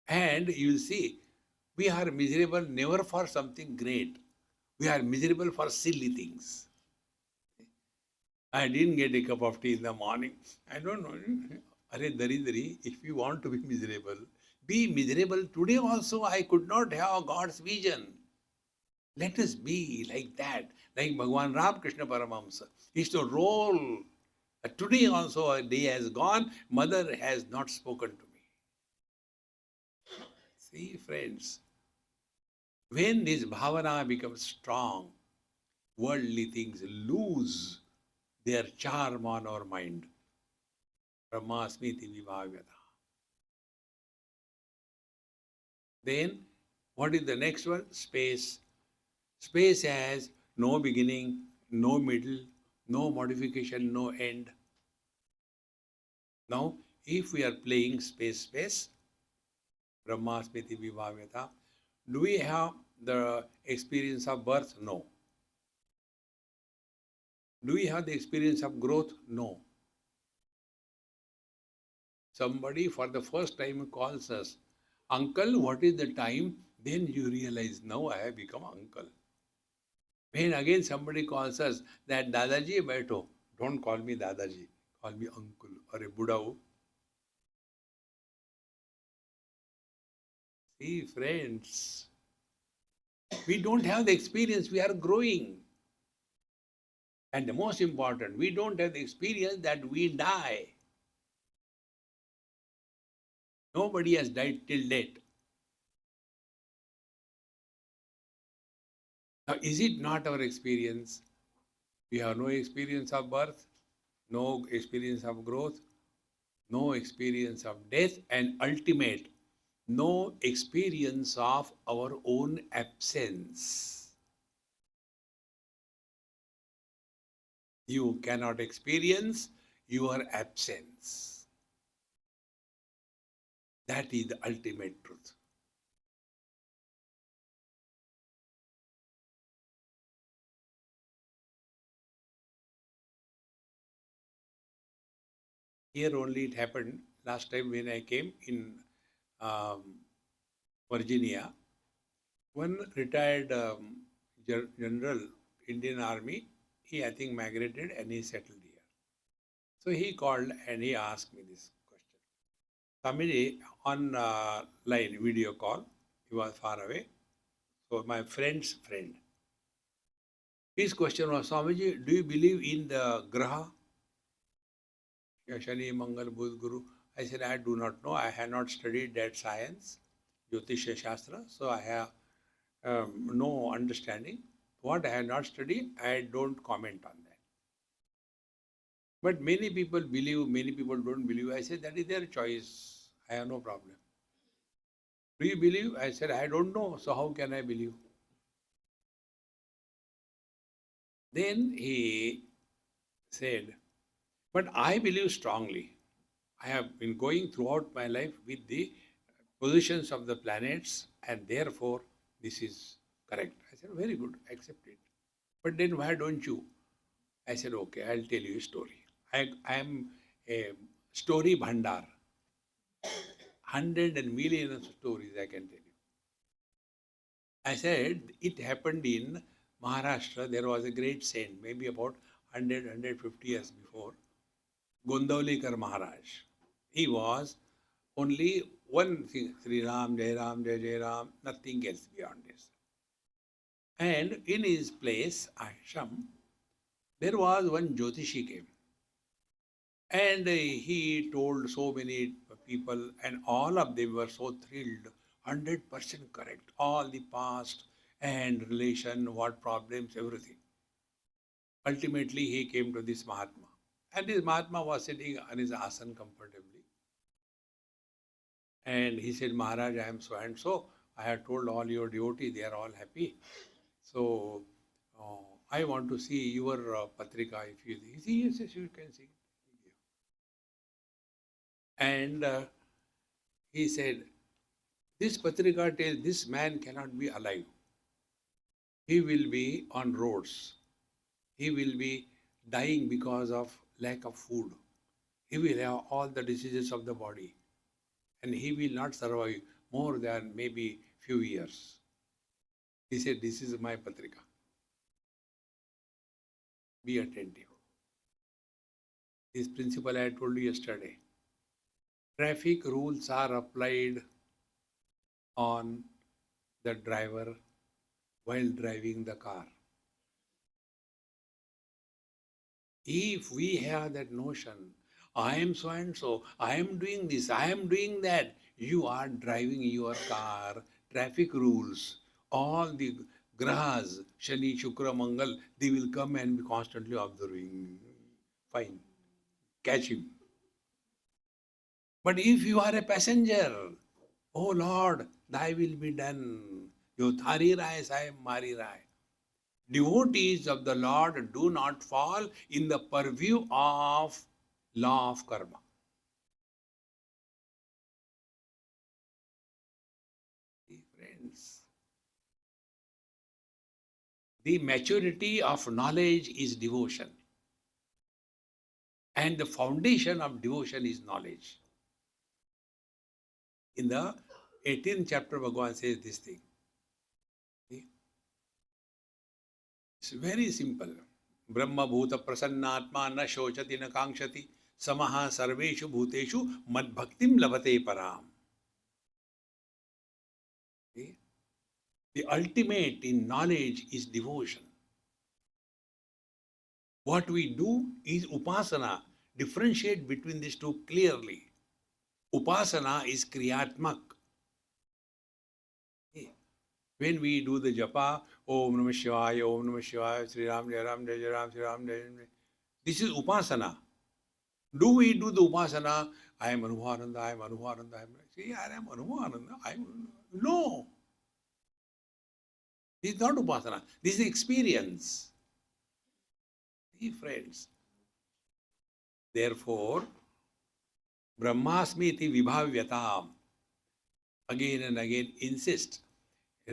And you will see, we are miserable never for something great. We are miserable for silly things. I didn't get a cup of tea in the morning. I don't know. Are Daridri, if you want to be miserable, be miserable. Today also I could not have God's vision. Let us be like that, like Bhagavan Ramakrishna Paramahamsa. He used to roll. Today also a day has gone, mother has not spoken to me. See, friends, when this bhavana becomes strong, worldly things lose their charm on our mind. Brahmasmiti vibhavyata. Then, what is the next one? Space. Space has no beginning, no middle, no modification, no end. Now, if we are playing space, Brahmasmiti vibhavyata, do we have the experience of birth? No. Do we have the experience of growth? No. Somebody for the first time calls us, Uncle, what is the time? Then you realize, now I have become uncle. When again somebody calls us that Dadaji baito, don't call me Dadaji, call me uncle or a Buddha. See, friends, we don't have the experience, we are growing. And the most important, we don't have the experience that we die. Nobody has died till date. Now, is it not our experience? We have no experience of birth, no experience of growth, no experience of death, and ultimate, no experience of our own absence. You cannot experience your absence. That is the ultimate truth. Here only it happened last time when I came in um, Virginia. One retired general, Indian Army, he I think migrated and he settled here. So he called and he asked me this question. Swamiji, on line, video call, he was far away. So my friend's friend. His question was, Swamiji, do you believe in the Graha? Shani, Mangal, Budh, Guru. I said, I do not know. I have not studied that science, Jyotisha Shastra. So I have no understanding. What I have not studied, I don't comment on that. But many people believe, many people don't believe. I said, that is their choice. I have no problem. Do you believe? I said, I don't know. So how can I believe? Then he said, but I believe strongly. I have been going throughout my life with the positions of the planets, and therefore this is correct. I said, very good, accept it. But then why don't you? I said, okay, I'll tell you a story. I am a story bhandar. Hundred and millions of stories I can tell you. I said, it happened in Maharashtra. There was a great saint, maybe about 150 years before, Gondavlikar Maharaj. He was only one thing, Sri Ram, Jai Ram, nothing else beyond this. And in his place, ashram, there was one Jyotishi came. And he told so many people, and all of them were so thrilled, 100% correct, all the past and relation, what problems, everything. Ultimately, he came to this Mahatma. And this Mahatma was sitting on his asan comfortably. And he said, Maharaj, I am so and so. I have told all your devotees, they are all happy. So, I want to see your patrika. If you see, yes, you can see. And he said, this patrika tells this man cannot be alive. He will be on roads. He will be dying because of lack of food. He will have all the diseases of the body. And he will not survive more than maybe few years. He said, this is my patrika. Be attentive. This principle I told you yesterday. Traffic rules are applied on the driver while driving the car. If we have that notion, I am so and so, I am doing this, I am doing that, you are driving your car, traffic rules, all the grahas, Shani, Shukra, Mangal, they will come and be constantly observing. Fine, catch him. But if you are a passenger, oh Lord, thy will be done. You thari rai, sai mari rai. Devotees of the Lord do not fall in the purview of law of karma. Friends, the maturity of knowledge is devotion. And the foundation of devotion is knowledge. In the 18th chapter, Bhagavan says this thing. It's very simple. Brahma bhuta prasannatma na shochati na kankshati samaha sarveshu bhuteshu mad bhaktim labate param. The ultimate in knowledge is devotion. What we do is upasana. Differentiate between these two clearly. Upasana is kriyatmak. When we do the japa, Om Namah Shivaya, Om Namah Shivaya, Sri Ram, Jai Ram, Jai Ram, Sri Ram, Jai Ram. This is upasana. Do we do the upasana? I am Anubhavananda, I am Anubhavananda, I am. See, I am Anubhavananda. I am. No. This is not upasana. This is experience. See, friends. Therefore, Brahmasmiti Vibhavyatam. Again and again insist.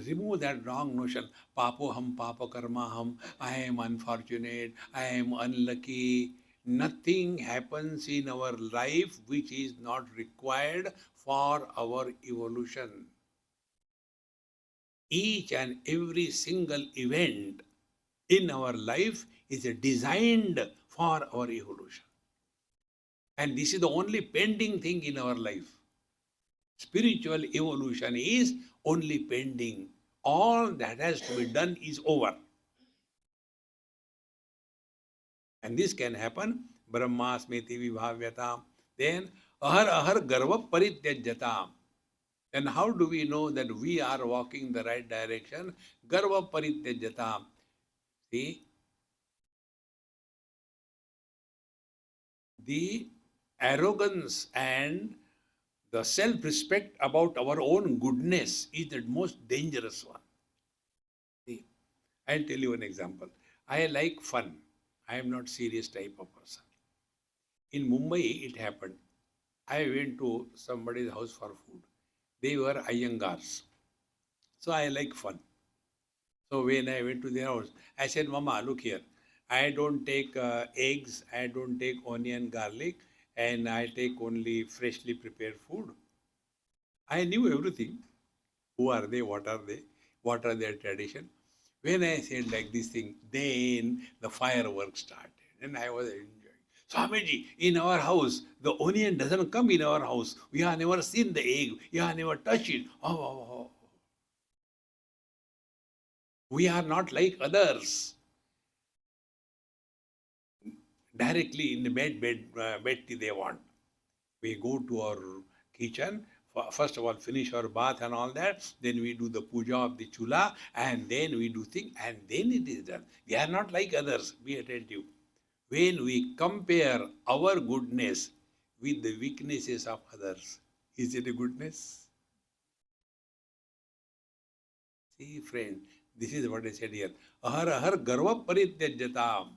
Remove that wrong notion. Papoham, papa karmaham. I am unfortunate. I am unlucky. Nothing happens in our life which is not required for our evolution. Each and every single event in our life is designed for our evolution. And this is the only pending thing in our life. Spiritual evolution is only pending. All that has to be done is over. And this can happen. Brahmasmiti vibhavyatam. Then ahar ahar garva parityajyatam. Then how do we know that we are walking the right direction? Garva parityajyatam. See, the arrogance and the self-respect about our own goodness is the most dangerous one. See, I'll tell you an example. I like fun. I am not serious type of person. In Mumbai, it happened. I went to somebody's house for food. They were Iyengars. So I like fun. So when I went to their house, I said, Mama, look here. I don't take eggs, I don't take onion, garlic, and I take only freshly prepared food. I knew everything. Who are they? What are they? What are their tradition? When I said like this thing, then the fireworks started. And I was enjoying. Swamiji, in our house, the onion doesn't come in our house. We have never seen the egg. We have never touched it. Oh. We are not like others. Directly in the bed tea they want. We go to our kitchen, first of all finish our bath and all that, then we do the puja of the chula, and then we do things, and then it is done. We are not like others. Be attentive. When we compare our goodness with the weaknesses of others, is it a goodness? See, friend, this is what I said here. Ahar ahar garva parityajyatam.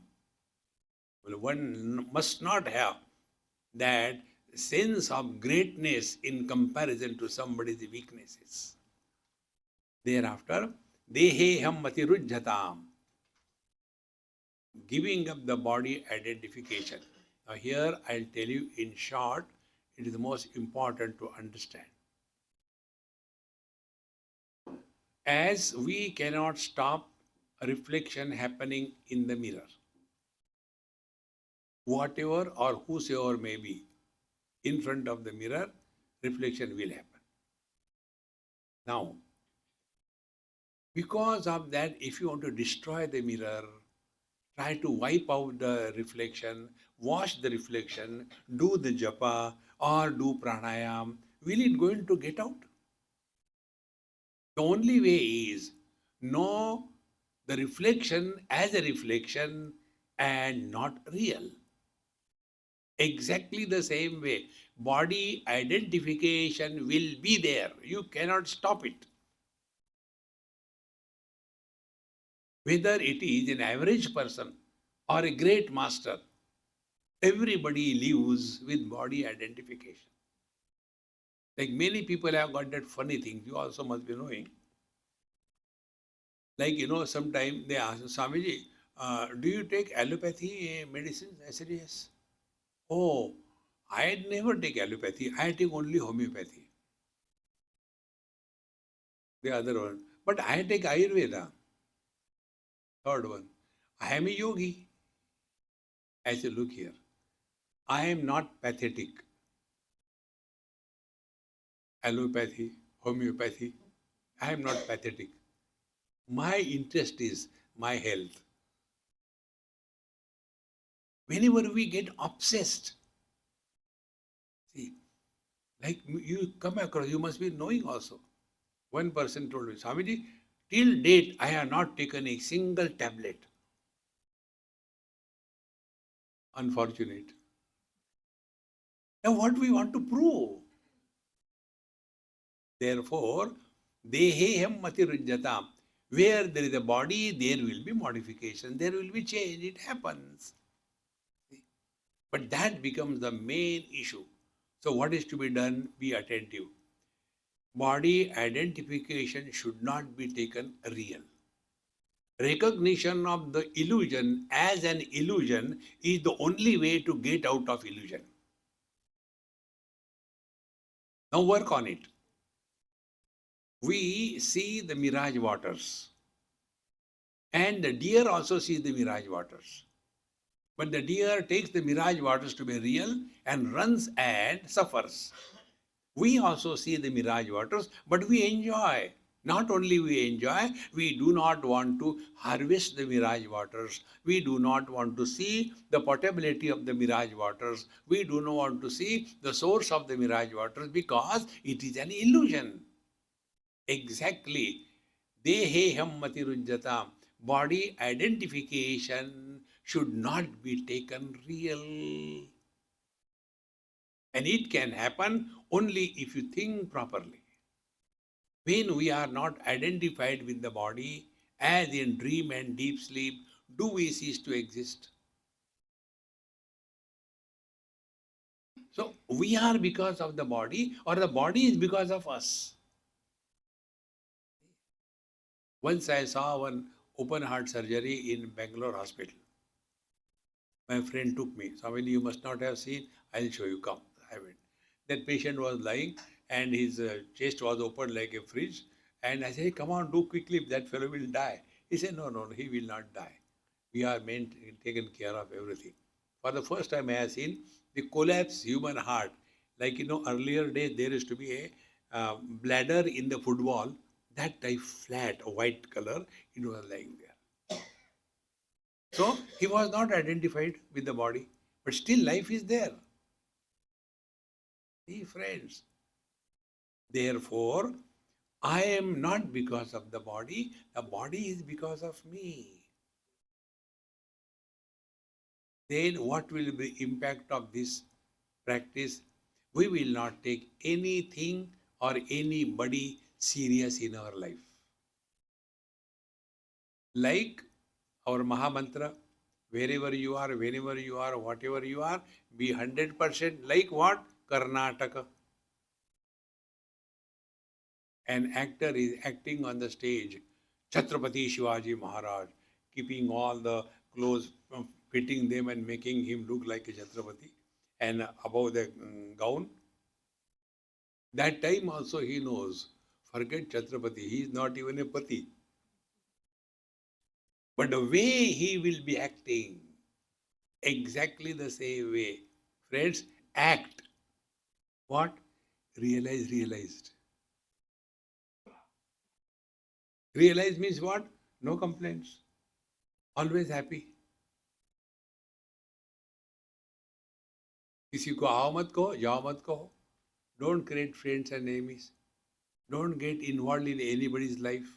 One must not have that sense of greatness in comparison to somebody's weaknesses. Thereafter, deheham matirujjatam. Giving up the body identification. Now here I'll tell you in short, it is the most important to understand. As we cannot stop a reflection happening in the mirror, whatever or whosoever may be in front of the mirror, reflection will happen. Now, because of that, if you want to destroy the mirror, try to wipe out the reflection, wash the reflection, do the japa or do pranayam, will it going to get out? The only way is know the reflection as a reflection and not real. Exactly the same way, body identification will be there. You cannot stop it. Whether it is an average person or a great master, everybody lives with body identification. Like many people have got that funny thing, you also must be knowing. Like, sometimes they ask, Swamiji, do you take allopathy medicines? I said, yes. Oh, I never take allopathy. I take only homeopathy. The other one. But I take Ayurveda. Third one. I am a yogi. I said, look here. I am not pathetic. Allopathy, homeopathy. I am not pathetic. My interest is my health. Whenever we get obsessed, see, like you come across, you must be knowing also. One person told me, Swamiji, till date I have not taken a single tablet. Unfortunate. Now what we want to prove? Therefore, deheham matirujjatam. Where there is a body, there will be modification, there will be change. It happens. But that becomes the main issue. So what is to be done? Be attentive. Body identification should not be taken real. Recognition of the illusion as an illusion is the only way to get out of illusion. Now work on it. We see the mirage waters, and the deer also sees the mirage waters. But the deer takes the mirage waters to be real and runs and suffers. We also see the mirage waters, but we enjoy. Not only we enjoy, we do not want to harvest the mirage waters. We do not want to see the potability of the mirage waters. We do not want to see the source of the mirage waters because it is an illusion. Exactly. Deheham matirujjatam. Body identification should not be taken real. And it can happen only if you think properly. When we are not identified with the body, as in dream and deep sleep, do we cease to exist? So we are because of the body, or the body is because of us. Once I saw one open heart surgery in Bangalore hospital. My friend took me. Swamiji, you must not have seen. I'll show you. Come. I went. That patient was lying and his chest was open like a fridge. And I said, hey, come on, do quickly. That fellow will die. He said, no, no, he will not die. We are meant taken care of everything. For the first time I have seen the collapsed human heart. Like, earlier days there used to be a bladder in the football. That type flat, white color, it was lying there. So he was not identified with the body, but still life is there. See, friends. Therefore, I am not because of the body is because of me. Then what will be the impact of this practice? We will not take anything or anybody serious in our life. Like our Mahamantra, wherever you are, whenever you are, whatever you are, be 100% like what? Karnataka. An actor is acting on the stage, Chhatrapati Shivaji Maharaj, keeping all the clothes, fitting them and making him look like a Chhatrapati, and above the gown. That time also he knows, forget Chhatrapati, he is not even a pati. But the way he will be acting, exactly the same way. Friends, act. What? Realized. Realize means what? No complaints. Always happy. किसी को आओ मत कहो, जाओ मत कहो. Don't create friends and enemies. Don't get involved in anybody's life.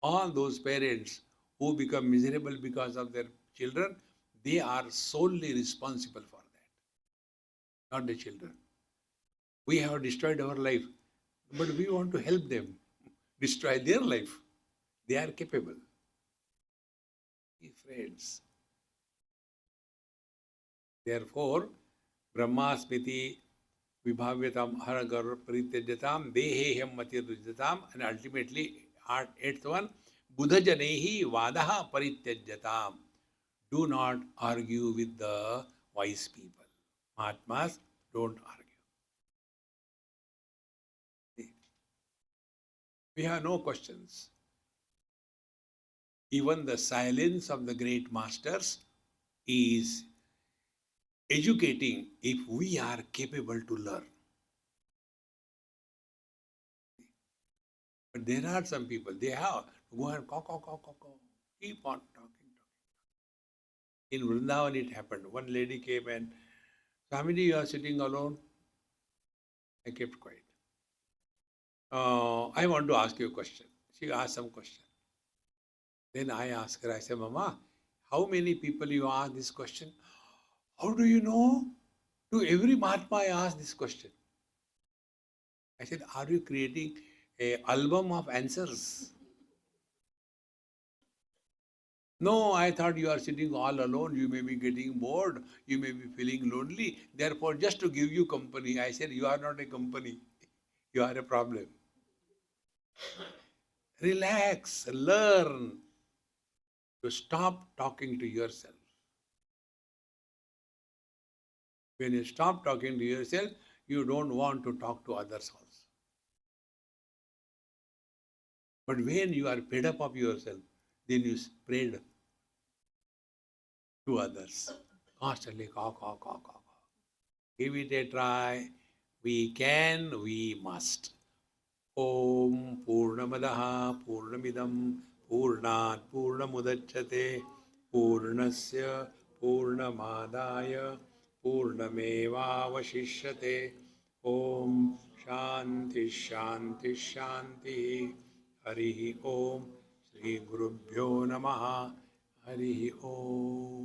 All those parents who become miserable because of their children, they are solely responsible for that, not the children. We have destroyed our life, but we want to help them destroy their life. They are capable. Friends. Therefore, Brahmasmiti Vibhavyatam Haragar Parityajatam Dehehyam Matirujyatam, and ultimately, eighth one, Buddha Janehi Vadaha Parityajatam. Do not argue with the wise people. Mahatmas, don't argue. We have no questions. Even the silence of the great masters is educating if we are capable to learn. But there are some people, they have to go and keep on talking. In Vrindavan it happened. One lady came and, Swamiji, you are sitting alone. I kept quiet. I want to ask you a question. She asked some question. Then I asked her, I said, Mama, how many people you ask this question? How do you know? To every Mahatma I ask this question. I said, are you creating an album of answers? No, I thought you are sitting all alone. You may be getting bored. You may be feeling lonely. Therefore, just to give you company, I said, you are not a company. You are a problem. Relax, learn to stop talking to yourself. When you stop talking to yourself, you don't want to talk to others also. But when you are fed up of yourself, then you spread to others. Constantly, caw. Give it a try. We can, we must. Om Purnamadaha Purnamidam Purnat Purnamudachyate Purnasya Purnamadaya Purnamevavashishyate. Om Shanti Shanti Shanti. Harihi Om. Shri Gurubhyo Namaha. Harihi Om.